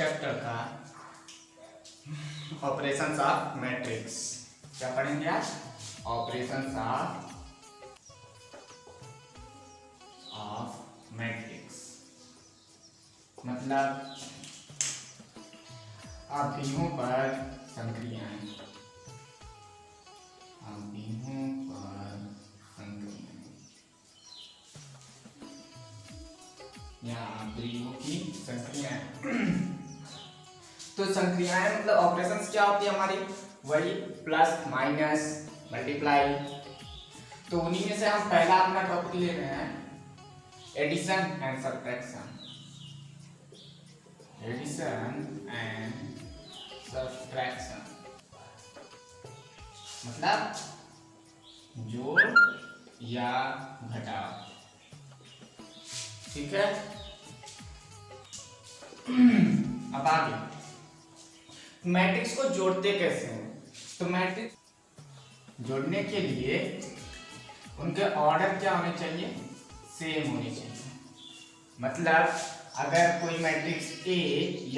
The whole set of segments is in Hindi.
चैप्टर का ऑपरेशंस ऑफ मैट्रिक्स। क्या पढ़ेंगे आप? ऑपरेशंस ऑफ मैट्रिक्स मतलब अभिन्नों पर संक्रियाएं। अभिन्नों पर संक्रियाएं या अभिन्नों की संक्रियाएं। तो संक्रियाएं मतलब ऑपरेशंस क्या होती है हमारी? वही प्लस माइनस मल्टीप्लाई। तो उन्हीं में से हम पहला अपना टॉपिक ले रहे हैं addition and subtraction. Addition and subtraction मतलब जोड़ या घटाव। ठीक है। अब आगे मैट्रिक्स को जोड़ते कैसे हैं? तो मैट्रिक्स जोड़ने के लिए उनके ऑर्डर क्या होने चाहिए? सेम होने चाहिए। मतलब अगर कोई मैट्रिक्स A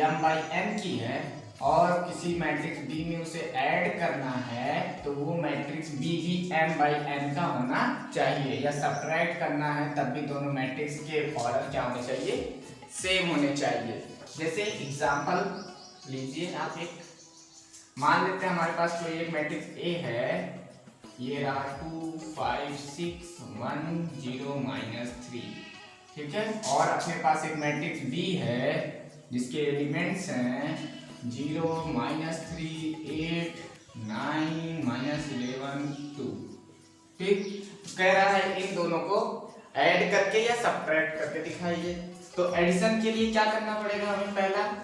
m/n की है और किसी मैट्रिक्स B में उसे ऐड करना है तो वो मैट्रिक्स B भी m/n का होना चाहिए, या सब्ट्रैक्ट करना है तब भी दोनों मैट्रिक्स के ऑर्डर क्या होने चाहिए? सेम होने चाहिए। जैसे एग्जांपल लीजिए आप, एक मान लेते हैं हमारे पास कोई एक मैट्रिक्स A है, ये रहा 2 5 6 1 0 -3। ठीक है। और अपने पास एक मैट्रिक्स B है जिसके एलिमेंट्स हैं 0 -3 8 9 -11 2। ठीक। कह रहा है इन दोनों को ऐड करके या सब्ट्रैक्ट करके दिखाइए। तो एडिशन के लिए क्या करना पड़ेगा हमें?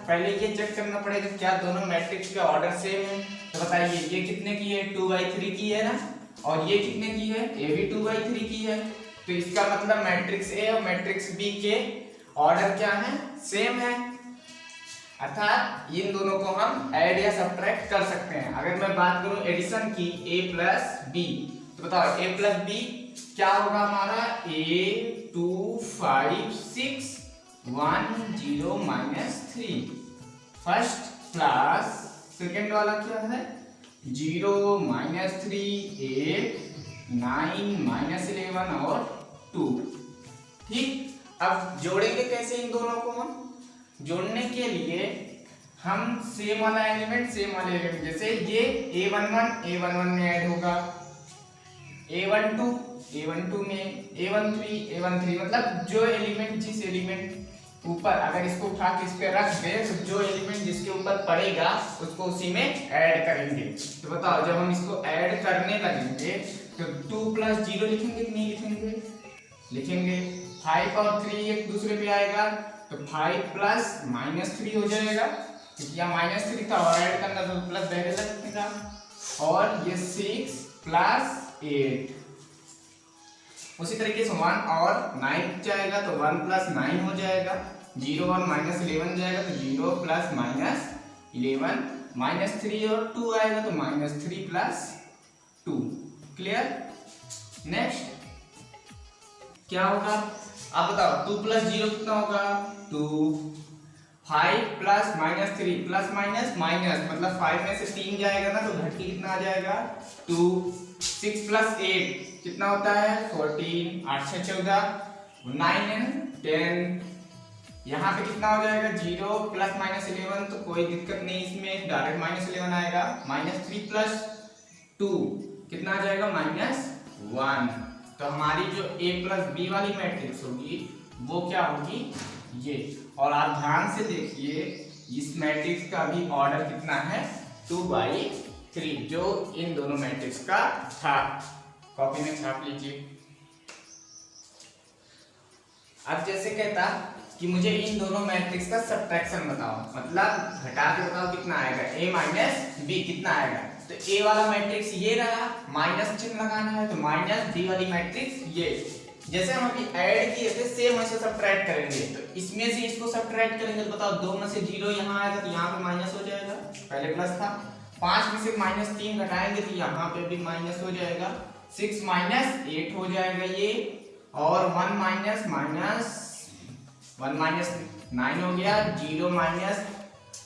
पहले ये चेक करना पड़ेगा क्या दोनों मैट्रिक्स के ऑर्डर सेम है। तो बताइए ये कितने की है? 2/3 की है ना, और ये कितने की है? ये भी 2/3 की है। तो इसका मतलब मैट्रिक्स A और मैट्रिक्स B के ऑर्डर क्या है? सेम है। अर्थात इन दोनों को हम ऐड या सब्ट्रैक्ट कर सकते हैं। अगर मैं बात करूं एडिशन की A प्लस B, तो बताओ A प्लस B क्या होगा हमारा? A 2 5 6 1 0 -3 फर्स्ट प्लस सेकेंड वाला क्या है? 0 -3 8 9 -11 और 2। ठीक। अब जोड़ेंगे कैसे इन दोनों को? हम जोड़ने के लिए हम सेम वाला एलिमेंट जैसे ये A11 में ऐड होगा, A12 में, A13 मतलब जो एलिमेंट जिस एलिमेंट ऊपर, अगर इसको उठा के इस पे रख दे तो जो एलिमेंट जिसके ऊपर पड़ेगा उसको उसी में ऐड करेंगे। तो बताओ जब हम इसको ऐड करने लगेंगे तो 2 + 0 लिखेंगे कि नहीं लिखेंगे? लिखेंगे। 5 और 3 एक दूसरे पे आएगा तो 5 + -3 हो जाएगा, क्योंकि यहाँ -3 था और ऐड करना तो प्लस पहले लगेगा। और ये 6 + 8 उसी तरीके से 1 और 9 जाएगा तो 1 + 9 हो जाएगा। 0 और -11 जाएगा तो 0 + -11 -3 और 2 आएगा तो -3 + 2। क्लियर? नेक्स्ट क्या होगा? आप बताओ 2 + 0 कितना होगा? 2। 5 + -3 ± मतलब 5 में से 3 जाएगा ना तो घट के कितना आ जाएगा? 2। 6 + 8 कितना होता है? 14। 8 6 14 9 and 10। यहाँ पे कितना हो जाएगा? 0 + -11 तो कोई दिक्कत नहीं, इसमें डायरेक्ट -11 आएगा। -3 + 2 कितना आ जाएगा? -1। तो हमारी जो A + B वाली मैट्रिक्स होगी वो क्या होगी? ये। और आप ध्यान से देखिए इस मैट्रिक्स का भी ऑर्डर कितना है? 2/3 जो इन दोनों मैट्रिक्स का था। कॉपी में छाप लीजिए। अब जैसे कहता कि मुझे इन दोनों मैट्रिक्स का सब्ट्रैक्शन बताओ, मतलब घटा के बताओ कितना आएगा? A - B कितना आएगा? तो A वाला मैट्रिक्स ये रहा, माइनस चिन्ह लगाना है तो -B वाली मैट्रिक्स ये। जैसे हम अभी ऐड किए थे सेम ऐसे सब्ट्रैक्ट करेंगे। तो इसमें से इसको सब्ट्रैक्ट करेंगे तो बताओ 2 में से 0 यहाँ आएगा तो यहाँ पे माइनस हो जाएगा, पहले प्लस था। 5 में से -3 घटाएंगे तो यहाँ पे भी माइनस हो जाएगा। 6 - 8 हो जाएगा ये, और 1 - 9 हो गया। 0 -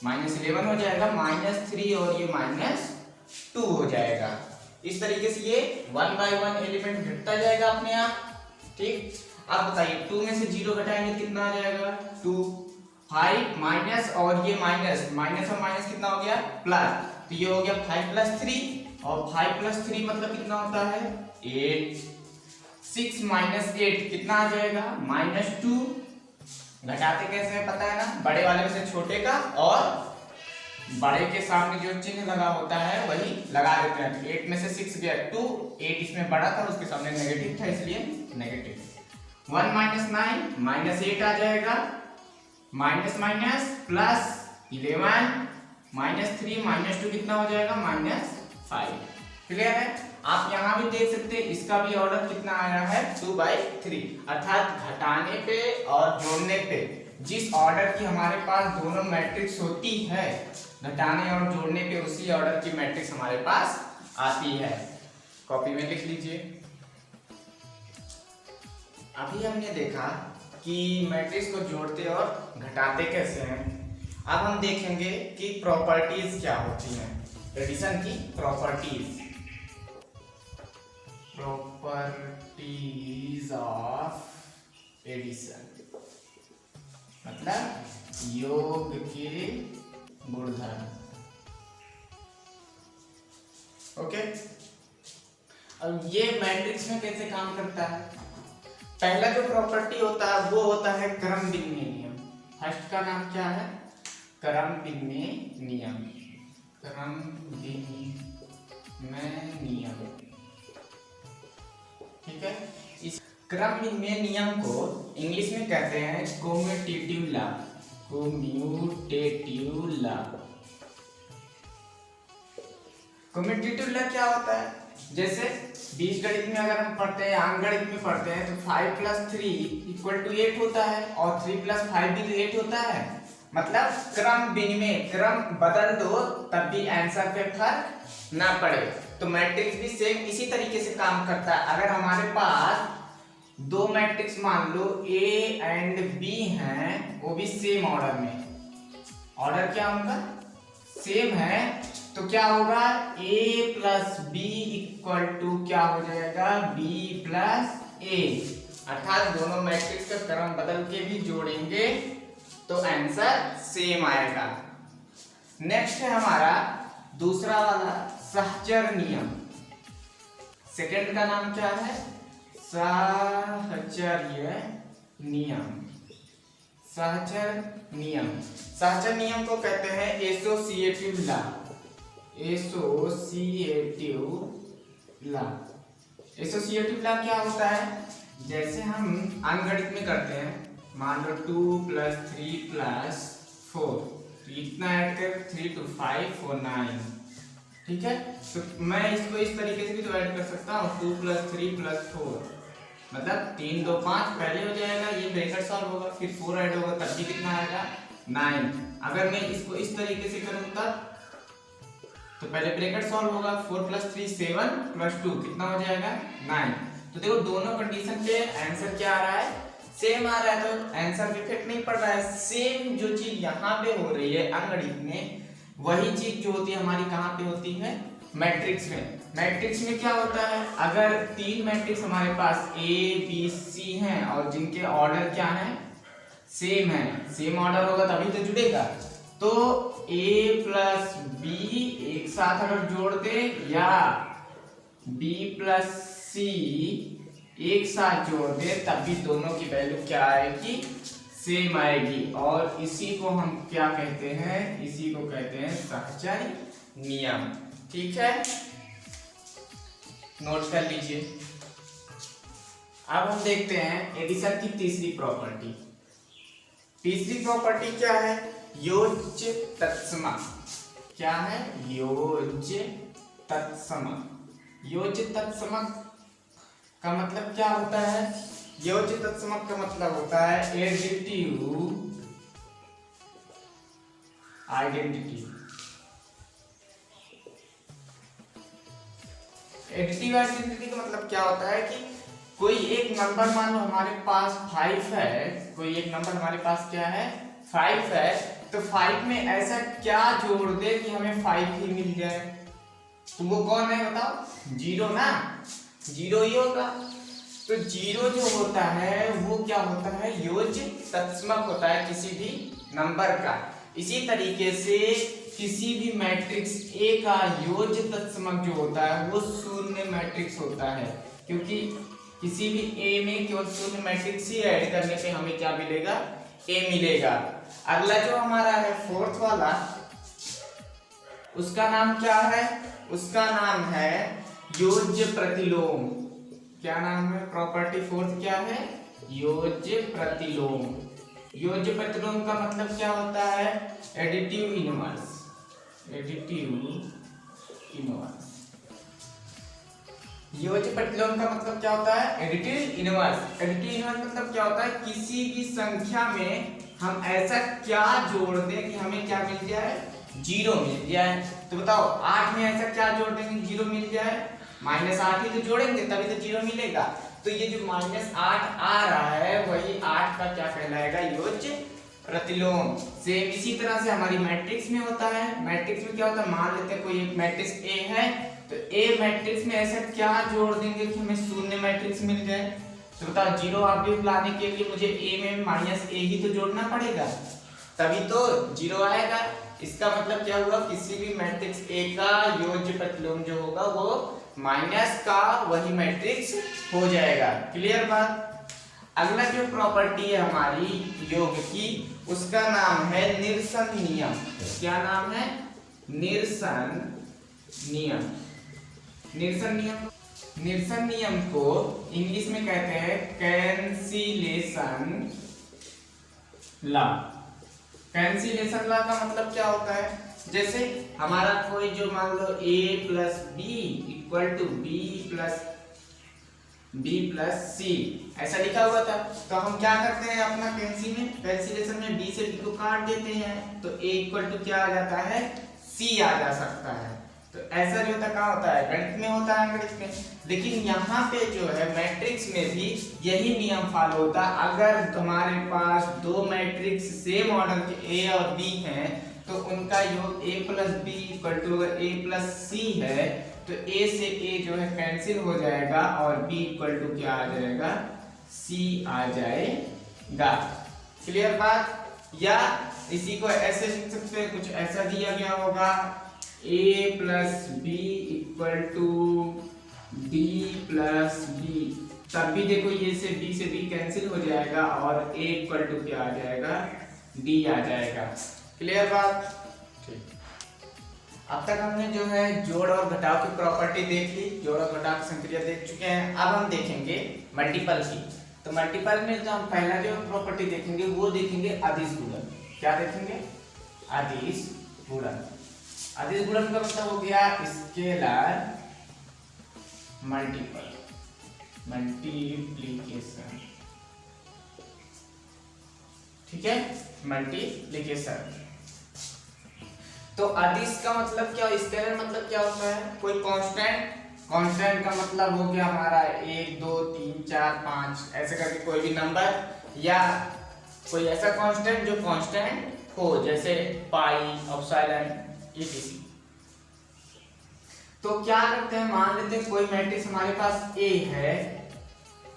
-11 हो जाएगा, -3 और ये -2 हो जाएगा। इस तरीके से ये 1 बाय 1 एलिमेंट घटता जाएगा अपने आप। ठीक, अब बताइए 2 में से 0 घटाएंगे कितना आ जाएगा 2, 5 माइनस और ये माइनस, माइनस और माइनस कितना हो गया प्लस, तो ये हो गया 5 + 3 और 5 + 3 मतलब कितना होता है 8। 6 - 8 कितना आ जाएगा -2। घटाते कैसे है पता है ना, बड़े वाले में से छोटे का और बड़े के सामने जो चिन्ह लगा होता है वही लगा देते हैं। 8 में से 6 गया 2, 8 इसमें बड़ा था उसके सामने नेगेटिव था इसलिए नेगेटिव। 1 - 9 -8 आ जाएगा, माइनस माइनस प्लस 11 -3 -2 कितना हो जाएगा -5। क्लियर है। आप यहाँ भी देख सकते हैं इसका भी ऑर्डर कितना आया है 2/3, अर्थात घटाने पे और जोड़ने पे जिस ऑर्डर की हमारे पास दोनों मैट्रिक्स होती है, घटाने और जोड़ने पे उसी ऑर्डर की मैट्रिक्स हमारे पास आती है। कॉपी में लिख लीजिए। अभी हमने देखा कि मैट्रिक्स को जोड़ते और घटाते कैसे हैं। अब हम देखेंगे कि प्रॉपर्टीज क्या होती हैं, एडिशन की प्रॉपर्टीज। प्रॉपर्टीज ऑफ एडिशन मतलब योग के गुणधर्म। ओके, अब ये मैट्रिक्स में कैसे काम करता है। पहला जो प्रॉपर्टी होता है वो होता है क्रम विनिमय नियम। फर्स्ट का नाम क्या है क्रम विनिमय नियम। क्रम विनिमय नियम, ठीक है। इस क्रम विनिमय नियम को इंग्लिश में कहते हैं commutative law. Commutative law. Commutative law क्या होता है, जैसे बीजगणित में अगर हम पढ़ते हैं, अंकगणित में पढ़ते हैं तो 5 + 3 = 8 होता है और 3 + 5 भी तो 8 होता है। मतलब क्रम विनिमय, क्रम बदल दो तब भी आंसर पे फर्क ना पड़े। तो मैट्रिक्स भी सेम इसी तरीके से काम करता है। अगर हमारे पास दो मैट्रिक्स मान लो A एंड B हैं, वो भी सेम ऑर्डर में, ऑर्डर क्या उनका सेम है, तो क्या होगा A + B = क्या हो जाएगा B + A, अर्थात दोनों मैट्रिक्स का क्रम बदल के भी जोड़ेंगे तो आंसर सेम आएगा। नेक्स्ट है हमारा दूसरा वाला सहचर नियम। सेकंड का नाम क्या है साहचर्य नियम। सहचर नियम, सहचर नियम को कहते हैं associative law. Associative law, associative law क्या होता है, जैसे हम अंकगणित में करते हैं, मान लो 2 + 3 + 4, तो इतना ऐड कर 3 × 5 = 9, ठीक है। तो मैं इसको इस तरीके से भी तो ऐड कर सकता हूँ 2 + 3 + 4, मतलब 3 2 5 पहले हो जाएगा, ये ब्रैकेट सॉल्व होगा, फिर 4 ऐड होगा तब भी कितना आएगा 9। अगर मैं इसको इस तरीके से करूँ तब तो पहले ब्रैकेट सॉल्व होगा, 4 + 3 7 + 2 कितना हो जाएगा 9। तो देखो दोनों कंडीशन पे आंसर क्या आ रहा है सेम आ रहा है, तो आंसर में इफेक्ट नहीं पड़ रहा है। सेम जो चीज यहाँ पे हो रही है अंकगणित में, वही चीज जो होती है हमारी कहाँ पे होती है मैट्रिक्स में। मैट्रिक्स में क्या होता है, अगर 3 मैट्रिक्स हमारे पास A B C हैं और जिनके ऑर्डर क्या है सेम है, सेम ऑर्डर होगा तभी तो जुड़ेगा। तो A + B एक साथ अगर जोड़ दे या B + C एक साथ जोड़ दे तब भी दोनों की वैल्यू क्या आएगी सेम आएगी, और इसी को हम क्या कहते हैं, इसी को कहते हैं सहचर नियम। ठीक है, नोट कर लीजिए। अब हम देखते हैं एडिशन की तीसरी प्रॉपर्टी। तीसरी प्रॉपर्टी क्या है योज्य तत्सम। क्या है योज्य तत्सम। योज्य तत्सम का मतलब क्या होता है, योज्य तत्सम का मतलब होता है एडिटिव आइडेंटिटी। एडिटिव आइडेंटिटी का मतलब क्या होता है कि कोई एक नंबर मान लो हमारे पास 5 है, कोई एक नंबर हमारे पास क्या है 5 है, तो 5 में ऐसा क्या जोड़ दे कि हमें 5 ही मिल जाए? तो वो कौन है बताओ? 0 ना, 0 ही होगा। तो 0 जो होता है वो क्या होता है? योज्य तत्समक होता है किसी भी नंबर का। इसी तरीके से किसी भी मैट्रिक्स A का योज्य तत्समक जो होता है वो शून्य मैट्रिक्स होता है, क्योंकि किसी भी A में केवल शून्य मैट्रिक्स ही ऐड करने पे हमें क्या मिलेगा? A मिलेगा। अगला जो हमारा है फोर्थ वाला, उसका नाम क्या है? उसका नाम है योज्य प्रतिलोम। क्या नाम है? प्रॉपर्टी फोर्थ क्या है? योज्य प्रतिलोम। योज्य प्रतिलोम का मतलब क्या होता है? Additive inverse. Additive inverse. योज्य प्रतिलोम का मतलब क्या होता है? Additive inverse. एडिटिव इनवर्स मतलब क्या होता है? किसी भी संख्या में हम ऐसा क्या जोड़ दें कि हमें क्या मिल जाए? 0 मिल जाए। तो बताओ 8 में ऐसा क्या जोड़ देंगे 0 मिल जाए? -8 ही तो जोड़ेंगे तभी तो 0 मिलेगा। तो ये जो -8 आ रहा है वही 8 का क्या कहलाएगा? योज्य प्रतिलोम। सेम इसी तरह से हमारी मैट्रिक्स में होता है। मैट्रिक्स में क्या होता है? मान लेते हैं कोई एक मैट्रिक्स A है, तो A मैट्रिक्स में ऐसा क्या जोड़ देंगे कि हमें शून्य मैट्रिक्स मिल जाए? तो बताओ 0 ऑब्जेक्ट लाने के लिए मुझे A में -A ही तो जोड़ना पड़ेगा, तभी तो 0 आएगा। इसका मतलब क्या हुआ? किसी भी मैट्रिक्स A का योज्य प्रतिलोम जो होगा वो माइनस का वही मैट्रिक्स हो जाएगा। क्लियर बात? अगला जो प्रॉपर्टी है हमारी योग की, उसका नाम है निरसन नियम। क्या नाम है? निरसन नियम। निरसन नियम, निरसन नियम को इंग्लिश में कहते हैं कैंसिलेशन लॉ। कैंसिलेशन लॉ का मतलब क्या होता है? जैसे हमारा कोई जो मान लो A plus B equal to B plus C ऐसा लिखा हुआ था, तो हम क्या करते हैं अपना कैंसिलेशन में B से B को काट देते हैं, तो A इक्वल टू क्या आ जाता है? C आ जा सकता है। तो ऐसा जो होता कहाँ होता है? गणित में होता है, गणित में। लेकिन यहाँ पे जो है मैट्रिक्स में भी यही नियम फॉलो होता है। अगर तुम्हारे पास दो मैट्रिक्स सेम ऑर्डर के A और B हैं तो उनका योग A plus B equal to A plus C है, तो A से A जो है कैंसिल हो जाएगा और B इक्वल टू क्या आ जाएगा? C आ जाएगा। क्लियर बात? या इसी को ऐसे लिख सकते हैं, कुछ ऐसा दिया गया होगा A plus B equal to D plus B, तब भी देखो ये से B कैंसिल हो जाएगा और A इक्वल टू क्या आ जाएगा? D आ जाएगा। क्लियर बात? ठीक। अब तक हमने जो है जोड़ और घटाव की प्रॉपर्टी देख ली, जोड़ और घटाव की संक्रिया देख चुके हैं। अब हम देखेंगे मल्टीपल की। तो मल्टीपल में जो हम पहला जो प्रॉपर्टी देखेंगे वो देखेंगे अदिश गुणन। क्या देखेंगे? अदिश गुणन। अदिश गुणन का मतलब हो गया स्केलर मल्टीपल, मल्टीप्लिकेशन। ठीक है, मल्टीप्लिकेशन। तो अदिश का मतलब क्या? स्केलर मतलब क्या होता है? कोई कांस्टेंट। कांस्टेंट का मतलब हो गया हमारा 1 2 3 4 5 ऐसे करके कोई भी नंबर, या कोई ऐसा कांस्टेंट जो कांस्टेंट हो, जैसे पाई, एप्सिलॉन, etc। तो क्या करते हैं? मान लेते हैं कोई मैट्रिक्स हमारे पास A है,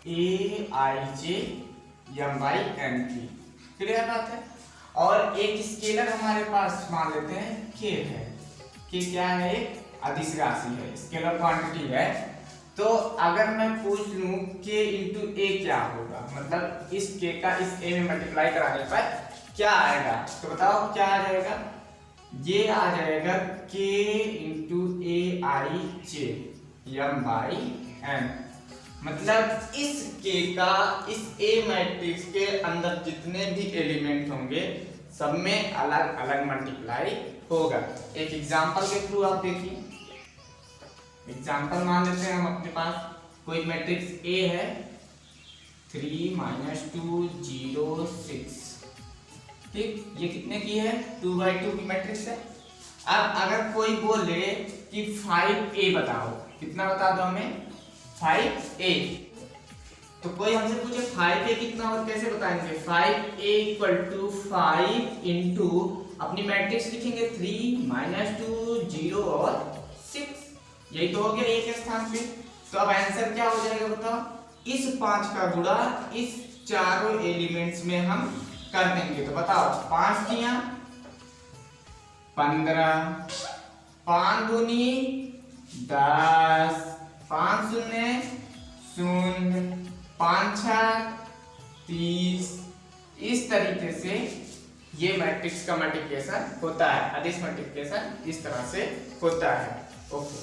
Aij m/n। क्लियर बात है? और एक स्केलर हमारे पास मान लेते हैं K है। K क्या है? अदिश राशि है, स्केलर क्वांटिटी है। तो अगर मैं पूछ लूं K इंटू A क्या होगा, मतलब इस K का इस A में मल्टीप्लाई कराने पर क्या आएगा, तो बताओ क्या आ जाएगा? ये आ जाएगा K इंटू Aij m/n। मतलब इस K का इस A मैट्रिक्स के अंदर जितने भी एलिमेंट होंगे सब में अलग अलग मल्टीप्लाई होगा। एक एग्जांपल के थ्रू आप देखिए। एग्जांपल मान लेते हैं हम अपने पास कोई मैट्रिक्स A है 3 - 2 0 6। ठीक, ये कितने की है? 2/2 की मैट्रिक्स है। अब अगर कोई बोले कि 5A बताओ, कितना बता दो हमें? 5A। तो कोई हमसे पूछे 5a कितना और कैसे बताएंगे? 5a इक्वल टू 5 इंटू अपनी मैट्रिक्स लिखेंगे 3 -2 0 और 6, यही तो हो गया एक के स्थान पे। तो अब आंसर क्या हो जाएगा बताओ? इस 5 का गुणा इस चारों एलिमेंट्स में हम कर देंगे। तो बताओ 5 दिया 15, 5 दूनी 10, 5 शून्य 0, 5 छक 30। इस तरीके से ये मैट्रिक्स का मल्टीप्लिकेशन होता है, अदिश मल्टीप्लिकेशन इस तरह से होता है। ओके,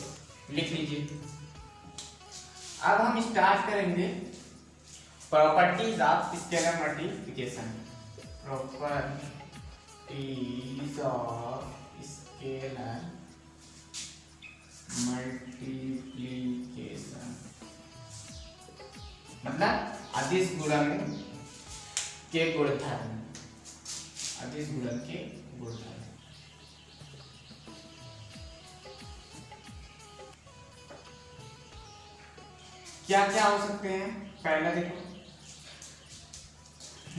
लिख लीजिए। अब हम स्टार्ट करेंगे properties of scalar multiplication. Properties of scalar multiplication मतलब अदिश गुणन के गुणधर्म, अदिश गुणन के गुणधर्म। क्या क्या हो सकते हैं? पहला देखो,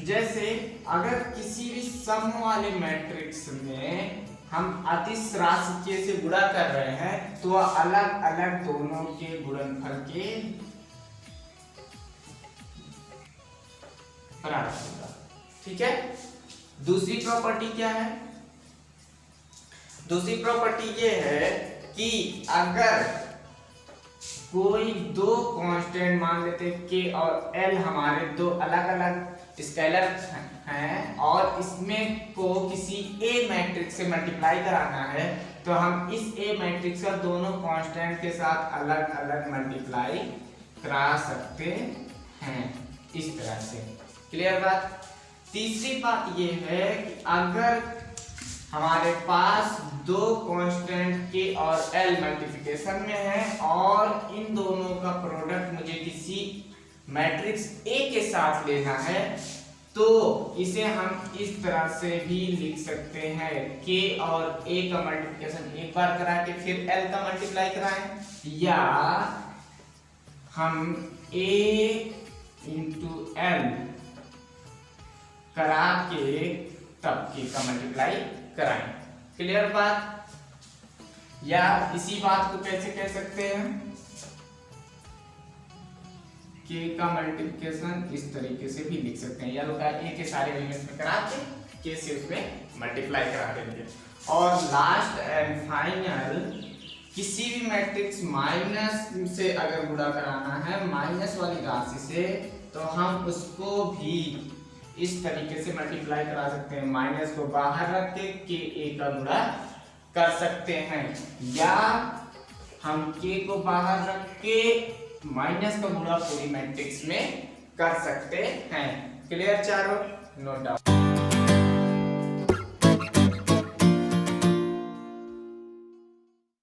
जैसे अगर किसी भी सम वाले मैट्रिक्स में हम अदिश राशि से गुणा कर रहे हैं तो अलग अलग दोनों के गुणनफल के बराबर होगा। ठीक है। दूसरी प्रॉपर्टी क्या है? दूसरी प्रॉपर्टी ये है कि अगर कोई दो कांस्टेंट मान लेते के और एल हमारे दो अलग अलग स्केलर हैं और इसमें को किसी ए मैट्रिक्स से मल्टीप्लाई कराना है तो हम इस ए मैट्रिक्स का दोनों कांस्टेंट के साथ अलग अलग मल्टीप्लाई करा सकते हैं इस तरह से। क्लियर बात? तीसरी बात ये है कि अगर हमारे पास दो कांस्टेंट के और एल मल्टीप्लिकेशन में है और इन दोनों का प्रोडक्ट मुझे किसी मैट्रिक्स ए के साथ लेना है तो इसे हम इस तरह से भी लिख सकते हैं के और ए का मल्टीप्लिकेशन एक बार करा के फिर एल का मल्टीप्लाई कराएं, या हम ए इंटू एल करा के तब के का मल्टीप्लाई कराएं। क्लियर बात? या इसी बात को कैसे कह सकते हैं? के का मल्टीप्लिकेशन इस तरीके से भी लिख सकते हैं, या लोग ए के सारे एलिमेंट्स में करा के के से उसमें मल्टीप्लाई करा देंगे। और लास्ट एंड फाइनल, किसी भी मैट्रिक्स माइनस से अगर गुणा कराना है माइनस वाली राशि से तो हम उसको भी इस तरीके से मल्टीप्लाई करा सकते हैं, माइनस को बाहर रख के ए का गुणा कर सकते हैं, या हम के को बाहर रख के माइनस का गुणा पूरी मैट्रिक्स में कर सकते हैं। क्लियर चारों? No doubt.